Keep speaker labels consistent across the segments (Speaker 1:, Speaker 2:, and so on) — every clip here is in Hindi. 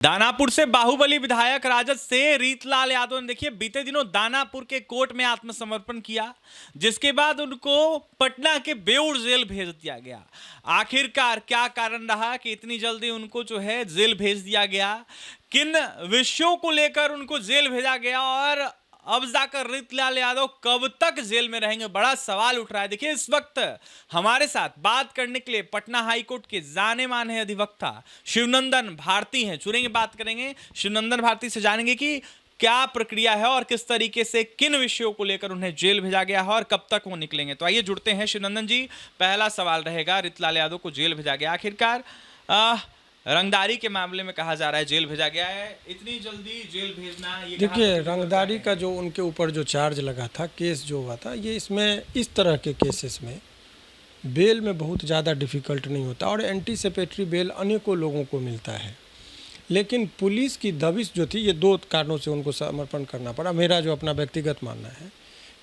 Speaker 1: दानापुर से बाहुबली विधायक राजद से रीतलाल यादव ने देखिए बीते दिनों दानापुर के कोर्ट में आत्मसमर्पण किया, जिसके बाद उनको पटना के बेऊर जेल भेज दिया गया। आखिरकार क्या कारण रहा कि इतनी जल्दी उनको जो है जेल भेज दिया गया, किन विषयों को लेकर उनको जेल भेजा गया और अब जाकर रीतलाल यादव कब तक जेल में रहेंगे, बड़ा सवाल उठ रहा है। देखिए इस वक्त हमारे साथ बात करने के लिए पटना हाईकोर्ट के जाने माने अधिवक्ता शिवनंदन भारती हैं। जुड़ेंगे, बात करेंगे शिवनंदन भारती से, जानेंगे कि क्या प्रक्रिया है और किस तरीके से किन विषयों को लेकर उन्हें जेल भेजा गया है और कब तक वो निकलेंगे। तो आइए जुड़ते हैं शिवनंदन जी। पहला सवाल रहेगा, रीतलाल यादव को जेल भेजा गया, आखिरकार रंगदारी के मामले में कहा जा रहा है जेल भेजा गया है, इतनी जल्दी जेल भेजना ये
Speaker 2: देखिए रंगदारी का जो उनके ऊपर जो चार्ज लगा था, केस जो हुआ था, ये इसमें इस तरह के केसेस में बेल में बहुत ज़्यादा डिफ़िकल्ट नहीं होता और एंटीसिपेटरी बेल अनेकों लोगों को मिलता है। लेकिन पुलिस की दबिश जो थी, ये दो कारणों से उनको समर्पण करना पड़ा, मेरा जो अपना व्यक्तिगत मानना है।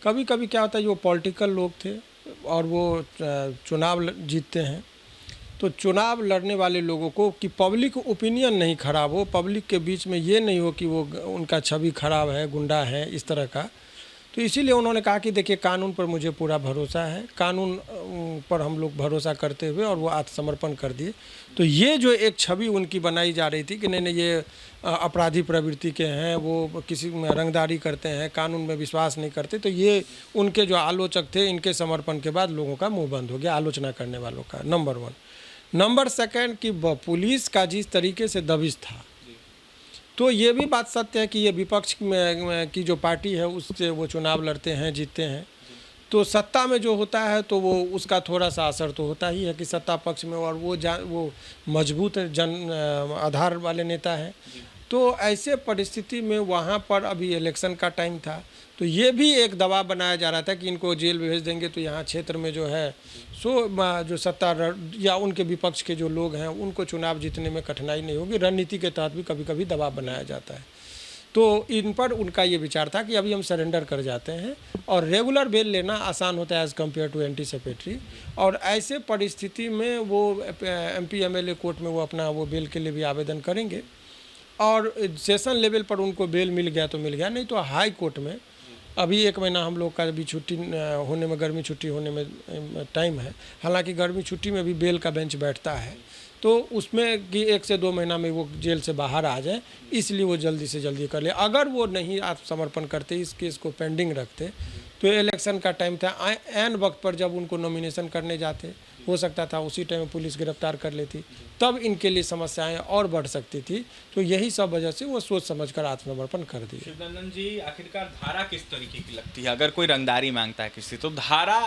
Speaker 2: कभी कभी क्या होता है, जो पॉलिटिकल लोग थे और वो चुनाव जीतते हैं, तो चुनाव लड़ने वाले लोगों को कि पब्लिक ओपिनियन नहीं ख़राब हो, पब्लिक के बीच में ये नहीं हो कि वो उनका छवि ख़राब है, गुंडा है, इस तरह का। तो इसीलिए उन्होंने कहा कि देखिए कानून पर मुझे पूरा भरोसा है, कानून पर हम लोग भरोसा करते हुए, और वो आत्मसमर्पण कर दिए। तो ये जो एक छवि उनकी बनाई जा रही थी कि नहीं ये अपराधी प्रवृत्ति के हैं, वो किसी में रंगदारी करते हैं, कानून में विश्वास नहीं करते, तो ये उनके जो आलोचक थे, इनके समर्पण के बाद लोगों का मुँह बंद हो गया आलोचना करने वालों का, नंबर 1। नंबर 2 कि पुलिस का जिस तरीके से दबिश था, तो ये भी बात सत्य है कि ये विपक्ष की जो पार्टी है उससे वो चुनाव लड़ते हैं, जीतते हैं, तो सत्ता में जो होता है तो वो उसका थोड़ा सा असर तो होता ही है कि सत्ता पक्ष में, और वो मजबूत आधार वाले नेता हैं। तो ऐसे परिस्थिति में वहाँ पर अभी इलेक्शन का टाइम था, तो ये भी एक दबाव बनाया जा रहा था कि इनको जेल भेज देंगे तो यहाँ क्षेत्र में जो है जो सत्ता या उनके विपक्ष के जो लोग हैं उनको चुनाव जीतने में कठिनाई नहीं होगी। रणनीति के तहत भी कभी कभी दबाव बनाया जाता है। तो इन पर उनका ये विचार था कि अभी हम सरेंडर कर जाते हैं और रेगुलर बेल लेना आसान होता है एज़ कम्पेयर टू एंटीसिपेटरी। और ऐसे परिस्थिति में वो MP MLA कोर्ट में वो अपना वो बेल के लिए भी आवेदन करेंगे, और सेशन लेवल पर उनको बेल मिल गया तो मिल गया, नहीं तो हाई कोर्ट में अभी 1 महीना हम लोग का अभी छुट्टी होने में, गर्मी छुट्टी होने में टाइम है। हालांकि गर्मी छुट्टी में भी बेल का बेंच बैठता है, तो उसमें कि 1 से 2 महीना में वो जेल से बाहर आ जाए, इसलिए वो जल्दी से जल्दी कर ले। अगर वो नहीं आत्मसमर्पण करते, इस केस को पेंडिंग रखते, तो इलेक्शन का टाइम था, ऐन वक्त पर जब उनको नॉमिनेशन करने जाते, हो सकता था उसी टाइम पुलिस गिरफ्तार कर लेती, तब इनके लिए समस्याएं और बढ़ सकती थी। तो यही सब वजह से वो सोच समझकर आत्मसमर्पण कर दिए।
Speaker 1: शिवनंदन जी, आखिरकार धारा किस तरीके की लगती है? अगर कोई रंगदारी मांगता है किसी, तो धारा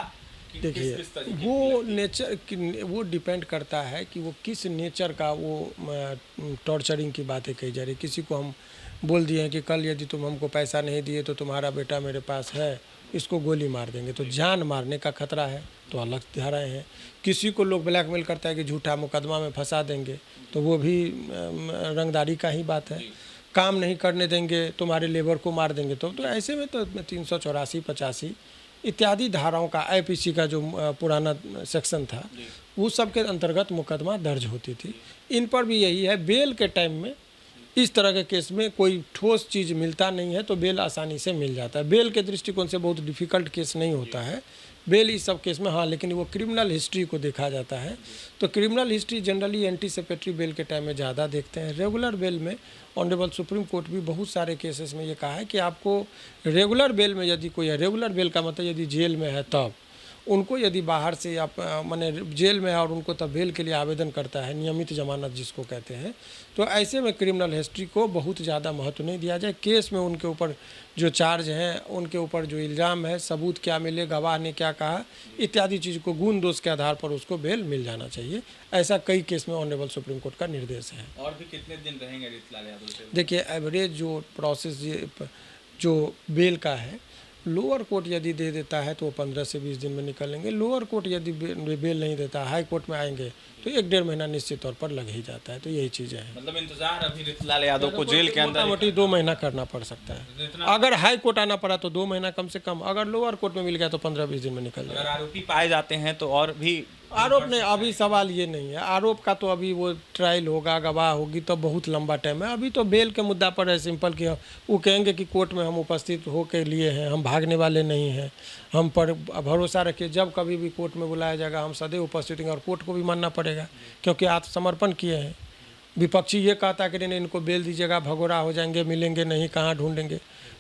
Speaker 2: देखिए वो नेचर वो डिपेंड करता है कि वो किस नेचर का वो टॉर्चरिंग की बातें कही जा रही। किसी को हम बोल दिए हैं कि कल यदि तुम हमको पैसा नहीं दिए तो तुम्हारा बेटा मेरे पास है, इसको गोली मार देंगे, तो जान मारने का खतरा है, तो अलग धाराएं हैं। किसी को लोग ब्लैकमेल करता है कि झूठा मुकदमा में फंसा देंगे, तो वो भी रंगदारी का ही बात है। काम नहीं करने देंगे, तुम्हारे लेबर को मार देंगे, तो ऐसे में तो 384, 85 इत्यादि धाराओं का, IPC का जो पुराना सेक्शन था, वो सब के अंतर्गत मुकदमा दर्ज होती थी। इन पर भी यही है, बेल के टाइम में इस तरह के केस में कोई ठोस चीज़ मिलता नहीं है तो बेल आसानी से मिल जाता है। बेल के दृष्टिकोण से बहुत डिफ़िकल्ट केस नहीं होता है बेल इस सब केस में, हाँ, लेकिन वो क्रिमिनल हिस्ट्री को देखा जाता है। तो criminal history generally anticipatory bail के टाइम में ज़्यादा देखते हैं। रेगुलर बेल में ऑनरेबल सुप्रीम कोर्ट भी बहुत सारे केसेस में ये कहा है कि आपको रेगुलर बेल में यदि कोई है, रेगुलर बेल का मतलब यदि जेल में है तब उनको, यदि बाहर से आप माने जेल में है और उनको तब बेल के लिए आवेदन करता है, नियमित जमानत जिसको कहते हैं, तो ऐसे में क्रिमिनल हिस्ट्री को बहुत ज़्यादा महत्व नहीं दिया जाए। केस में उनके ऊपर जो चार्ज हैं, उनके ऊपर जो इल्ज़ाम है, सबूत क्या मिले, गवाह ने क्या कहा, इत्यादि चीज़ को गुण दोष के आधार पर उसको बेल मिल जाना चाहिए। ऐसा कई केस में ऑनरेबल सुप्रीम कोर्ट का निर्देश है।
Speaker 1: और भी कितने दिन रहेंगे रीतलाल यादव?
Speaker 2: देखिए एवरेज जो प्रोसेस जो बेल का है, लोअर कोर्ट यदि दे देता है तो 15 से 20 दिन में निकलेंगे। लोअर कोर्ट यदि बेल नहीं देता, हाई कोर्ट में आएंगे तो 1-1.5 महीना निश्चित तौर पर लग ही जाता है। तो यही चीज़ें हैं।
Speaker 1: मतलब इंतजार अभी रीतलाल यादव को जेल के अंदर
Speaker 2: मोटी 2 महीना करना पड़ सकता है। अगर हाई कोर्ट आना पड़ा तो 2 महीना कम से कम, अगर लोअर कोर्ट में मिल गया तो 15-20 दिन में निकल जाएगा।
Speaker 1: अगर आरोपी पाए जाते हैं तो और भी
Speaker 2: आरोप नहीं, अभी सवाल ये नहीं है आरोप का, तो अभी वो ट्रायल होगा, गवाह होगी, तो बहुत लंबा टाइम है। अभी तो बेल के मुद्दा पर है सिंपल कि वो कहेंगे कि कोर्ट में हम उपस्थित हो के लिए हैं, हम भागने वाले नहीं हैं, हम पर भरोसा रखिए, जब कभी भी कोर्ट में बुलाया जाएगा हम सदैव उपस्थित होंगे, और कोर्ट को भी मानना पड़ेगा क्योंकि आत्मसमर्पण किए हैं। विपक्षी ये कहता है कि नहीं इनको बेल दीजिएगा, भगोड़ा हो जाएंगे, मिलेंगे नहीं, कहाँ ढूंढेंगे,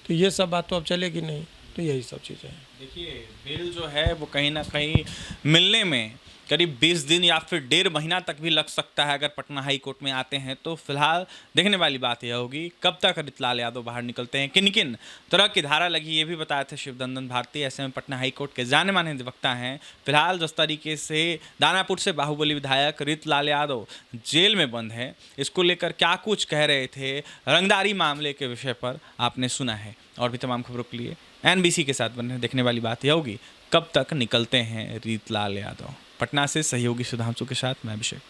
Speaker 2: तो ये सब बात तो अब चलेगी नहीं। तो यही सब चीज़ें हैं।
Speaker 1: देखिए बेल जो है वो कहीं ना कहीं मिलने में करीब 20 दिन या फिर 1.5 महीना तक भी लग सकता है अगर पटना हाई कोर्ट में आते हैं तो। फिलहाल देखने वाली बात यह होगी कब तक रीतलाल यादव बाहर निकलते हैं, किन किन तरह की धारा लगी, ये भी बताया था शिवनंदन भारती। ऐसे में पटना हाई कोर्ट के जाने माने अधिवक्ता हैं। फिलहाल जिस तरीके से दानापुर से बाहुबली विधायक रीतलाल यादव जेल में बंद है, इसको लेकर क्या कुछ कह रहे थे रंगदारी मामले के विषय पर आपने सुना है। और भी तमाम खबरों के लिए NBC के साथ बने देखने वाली बात यह होगी कब तक निकलते हैं रीतलाल यादव। पटना से सहयोगी सुधांशु के साथ मैं अभिषेक।